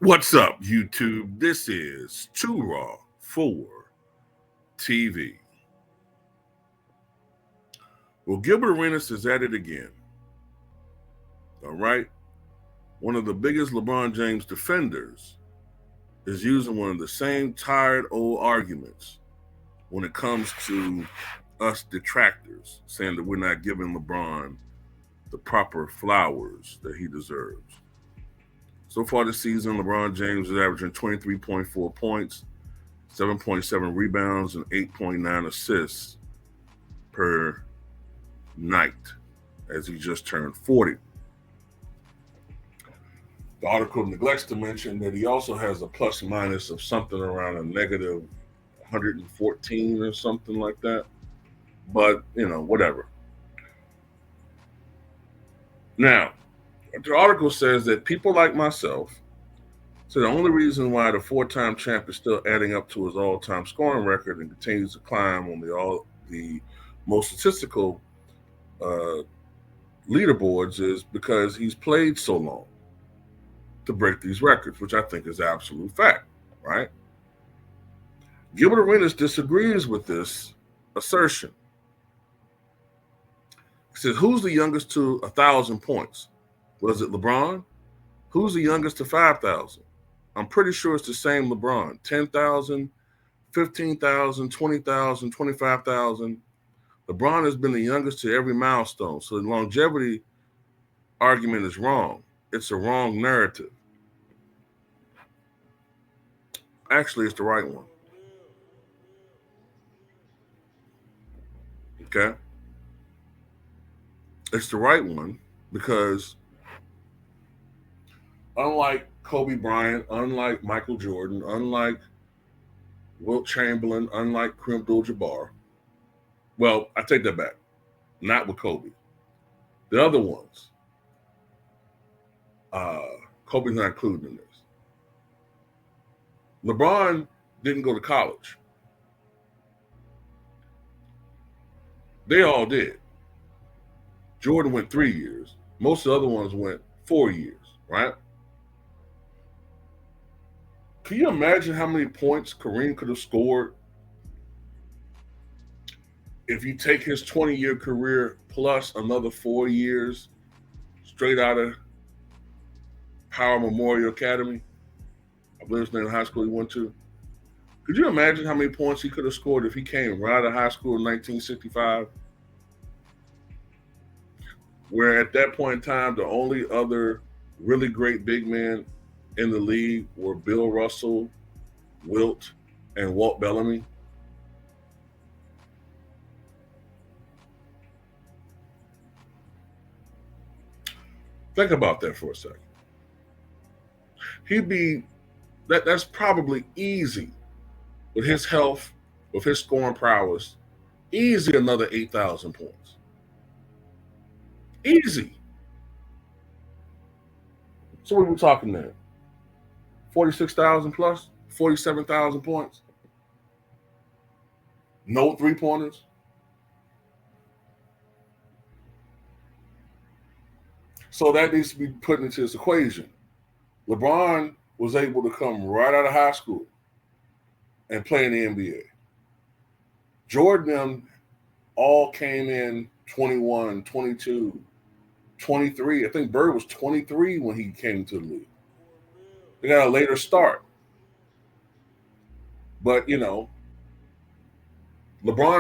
What's up, YouTube? This is Too Raw for TV. Well, Gilbert is at it again. All right. One of the biggest LeBron James defenders is using one of the same tired old arguments when it comes to us detractors, saying that we're not giving LeBron the proper flowers that he deserves. So far this season, LeBron James is averaging 23.4 points, 7.7 rebounds, and 8.9 assists per night as he just turned 40. The article neglects to mention that he also has a plus minus of something around a negative 114 or something like that. But, whatever. Now, the article says that people like myself say the only reason why the four-time champ is still adding up to his all-time scoring record and continues to climb on the most statistical leaderboards is because he's played so long to break these records, which I think is absolute fact, right? Gilbert Arenas disagrees with this assertion. He says, who's the youngest to 1,000 points? Was it LeBron? Who's the youngest to 5,000? I'm pretty sure it's the same LeBron. 10,000, 15,000, 20,000, 25,000. LeBron has been the youngest to every milestone. So the longevity argument is wrong. It's a wrong narrative. Actually, it's the right one. Okay? It's the right one because unlike Kobe Bryant, unlike Michael Jordan, unlike Wilt Chamberlain, unlike Kareem Abdul-Jabbar, well, I take that back. Not with Kobe. The other ones, Kobe's not included in this. LeBron didn't go to college. They all did. Jordan went 3 years. Most of the other ones went 4 years, right? Can you imagine how many points Kareem could have scored if you take his 20-year career plus another 4 years straight out of Howard Memorial Academy? I believe it's the name of the high school he went to. Could you imagine how many points he could have scored if he came right out of high school in 1965? Where at that point in time, the only other really great big men in the league were Bill Russell, Wilt, and Walt Bellamy. Think about that for a second. That's probably easy with his health, with his scoring prowess, easy another 8,000 points. Easy. So what are we talking there? 46,000 plus? 47,000 points? No three-pointers? So that needs to be put into this equation. LeBron was able to come right out of high school and play in the NBA. Jordan all came in 21, 22, 23. I think Bird was 23 when he came to the league. They got a later start. But, LeBron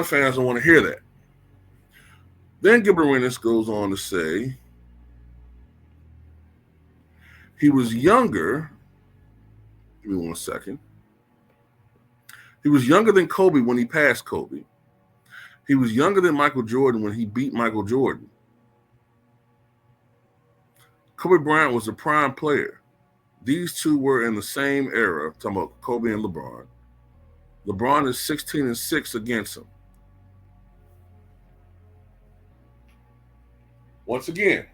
fans don't want to hear that. Then Gilbert Arenas goes on to say he was younger. Give me 1 second. He was younger than Kobe when he passed Kobe. He was younger than Michael Jordan when he beat Michael Jordan. Kobe Bryant was a prime player. These two were in the same era, talking about Kobe and LeBron. LeBron is 16-6 against him. Once again,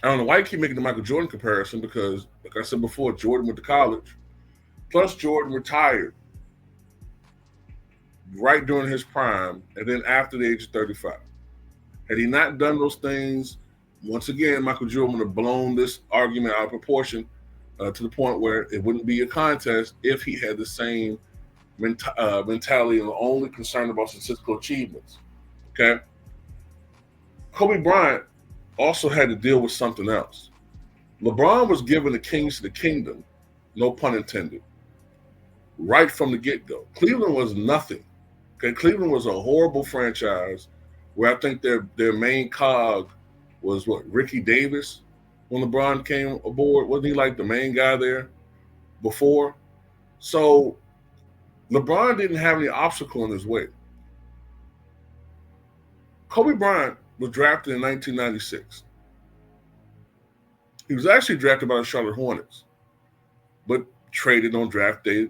I don't know why you keep making the Michael Jordan comparison because, like I said before, Jordan went to college. Plus, Jordan retired right during his prime and then after the age of 35. Had he not done those things, once again, Michael Jordan would have blown this argument out of proportion to the point where it wouldn't be a contest if he had the same mentality and only concerned about statistical achievements. Okay. Kobe Bryant also had to deal with something else. LeBron was given the keys to the kingdom, no pun intended, right from the get-go. Cleveland was nothing. Okay, Cleveland was a horrible franchise where I think their main cog was Ricky Davis when LeBron came aboard. Wasn't he like the main guy there before? So LeBron didn't have any obstacle in his way. Kobe Bryant was drafted in 1996. He was actually drafted by the Charlotte Hornets, but traded on draft day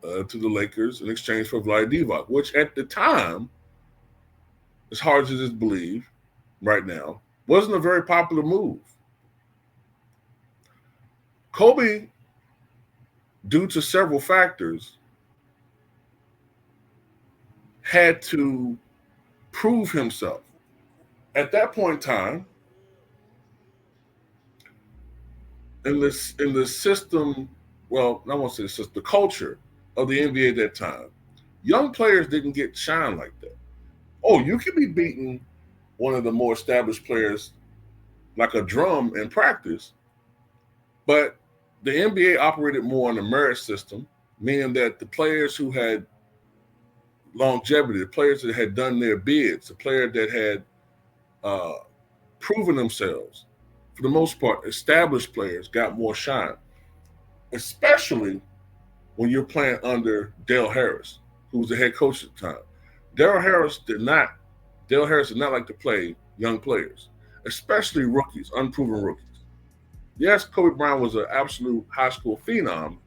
to the Lakers in exchange for Vlade Divac, which at the time, as hard as it is believe right now, wasn't a very popular move. Kobe, due to several factors, had to prove himself. At that point in time, in the system, well, I won't say the system, the culture of the NBA at that time, young players didn't get shine like that. Oh, you can be beating one of the more established players like a drum in practice, but the NBA operated more on a merit system, meaning that the players who had longevity, the players that had done their bids, the players that had proven themselves, for the most part, established players got more shine, especially when you're playing under Dale Harris, who was the head coach at the time. Dale Harris did not like to play young players, especially rookies, unproven rookies. Yes, Kobe Bryant was an absolute high school phenom,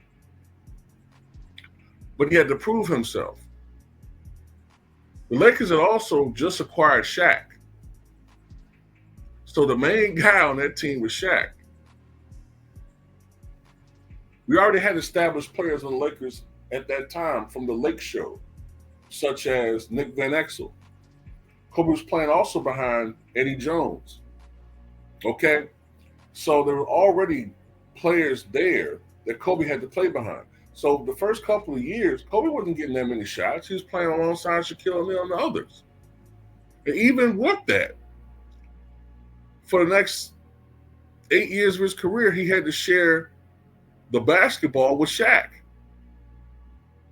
but he had to prove himself. The Lakers had also just acquired Shaq. So the main guy on that team was Shaq. We already had established players on the Lakers at that time from the Lake Show, such as Nick Van Exel. Kobe was playing also behind Eddie Jones. Okay? So there were already players there that Kobe had to play behind. So the first couple of years, Kobe wasn't getting that many shots. He was playing alongside Shaquille O'Neal and the others. And even with that, for the next 8 years of his career, he had to share the basketball with Shaq,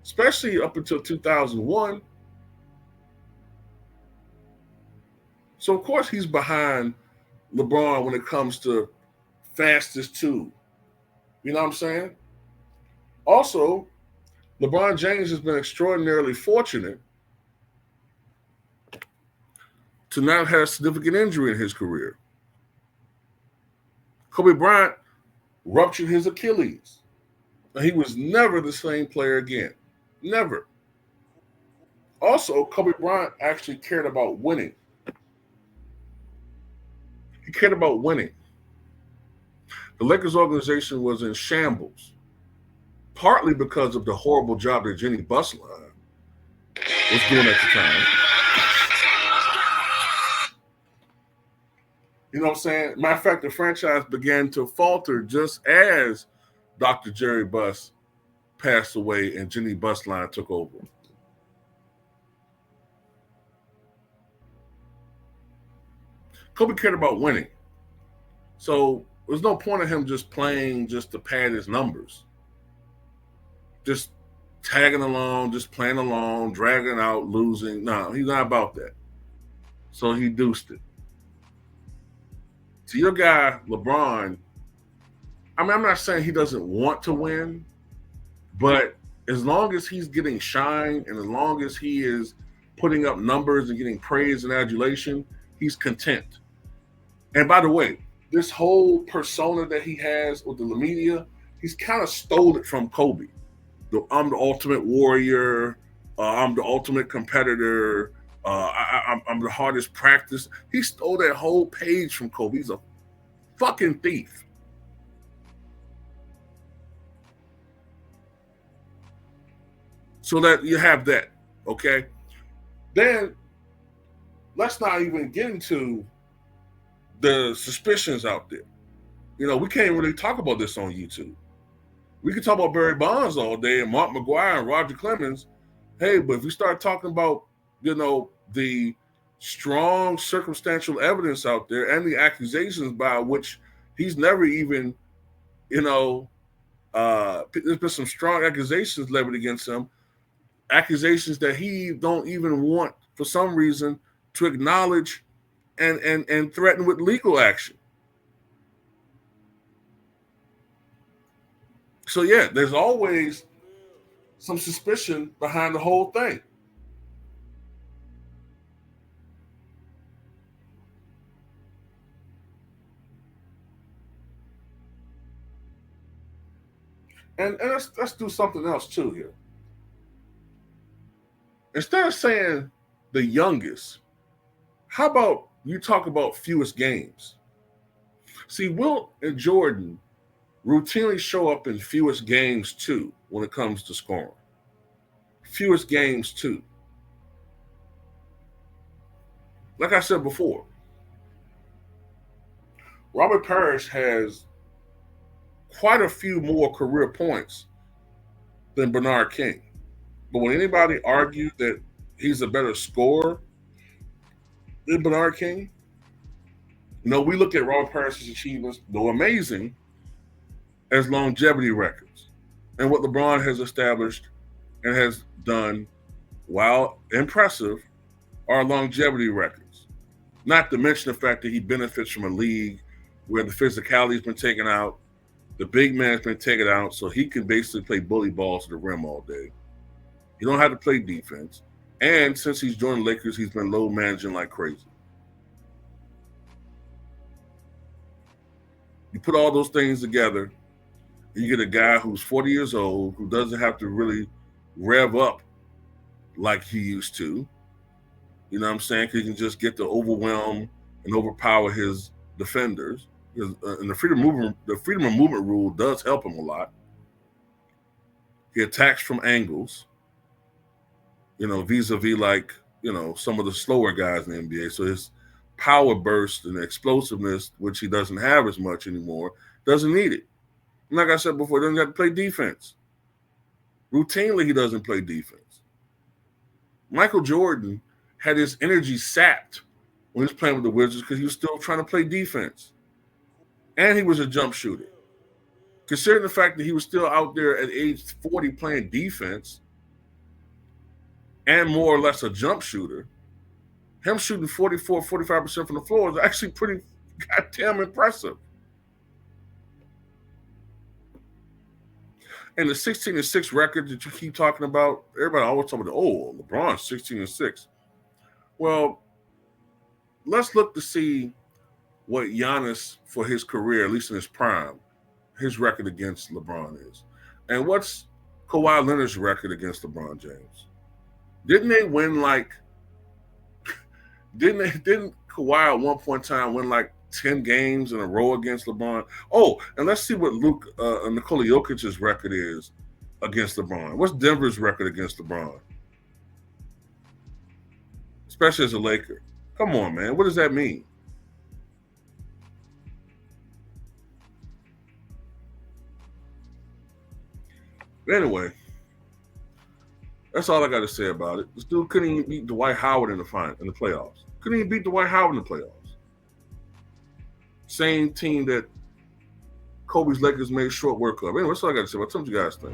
especially up until 2001. So, of course, he's behind LeBron when it comes to fastest two. You know what I'm saying? Also, LeBron James has been extraordinarily fortunate to not have significant injury in his career. Kobe Bryant ruptured his Achilles. And he was never the same player again. Never. Also, Kobe Bryant actually cared about winning. He cared about winning. The Lakers organization was in shambles, partly because of the horrible job that Jenny Busline was doing at the time. You know what I'm saying? Matter of fact, the franchise began to falter just as Dr. Jerry Buss passed away and Jenny Busline took over. Kobe cared about winning. So there's no point in him just playing just to pad his numbers. Just tagging along, just playing along, dragging out, losing. No, he's not about that. So he deuced it. To your guy, LeBron, I mean, I'm not saying he doesn't want to win, but as long as he's getting shine and as long as he is putting up numbers and getting praise and adulation, he's content. And by the way, this whole persona that he has with the media, he's kind of stole it from Kobe. I'm the ultimate warrior. I'm the ultimate competitor. I'm the hardest practice. He stole that whole page from Kobe. He's a fucking thief. So that you have that, okay? Then let's not even get into the suspicions out there. You know, we can't really talk about this on YouTube. We can talk about Barry Bonds all day and Mark McGwire and Roger Clemens. Hey, but if we start talking about, the strong circumstantial evidence out there and the accusations by which he's never even, there's been some strong accusations leveled against him, accusations that he don't even want for some reason to acknowledge and threaten with legal action. So yeah, there's always some suspicion behind the whole thing. And let's do something else too here. Instead of saying the youngest, how about you talk about fewest games? See, Wilt and Jordan routinely show up in fewest games too when it comes to scoring. Fewest games too. Like I said before, Robert Parrish has quite a few more career points than Bernard King. But when anybody argued that he's a better scorer than Bernard King, we look at Robert Parrish's achievements, though amazing, as longevity records. And what LeBron has established and has done, while impressive, are longevity records. Not to mention the fact that he benefits from a league where the physicality has been taken out, the big man's been taken out, so he can basically play bully balls to the rim all day. You don't have to play defense. And since he's joined the Lakers, he's been load managing like crazy. You put all those things together, and you get a guy who's 40 years old, who doesn't have to really rev up like he used to. You know what I'm saying? Because he can just get to overwhelm and overpower his defenders. And the freedom of movement rule does help him a lot. He attacks from angles, vis-a-vis like, some of the slower guys in the NBA. So his power burst and explosiveness, which he doesn't have as much anymore, doesn't need it. And like I said before, he doesn't have to play defense. Routinely, he doesn't play defense. Michael Jordan had his energy sapped when he was playing with the Wizards because he was still trying to play defense. And he was a jump shooter. Considering the fact that he was still out there at age 40 playing defense and more or less a jump shooter, him shooting 44, 45% from the floor is actually pretty goddamn impressive. And the 16-6 record that you keep talking about, everybody always talking about, LeBron's 16-6. Well, let's look to see what Giannis, for his career, at least in his prime, his record against LeBron is. And what's Kawhi Leonard's record against LeBron James? Didn't they win didn't Kawhi at one point in time win like 10 games in a row against LeBron? Oh, and let's see what Nikola Jokic's record is against LeBron. What's Denver's record against LeBron? Especially as a Laker. Come on, man. What does that mean? Anyway, that's all I got to say about it. This dude couldn't even beat Dwight Howard in the playoffs. Couldn't even beat Dwight Howard in the playoffs. Same team that Kobe's Lakers made short work of. Anyway, that's all I got to say. What do you guys think?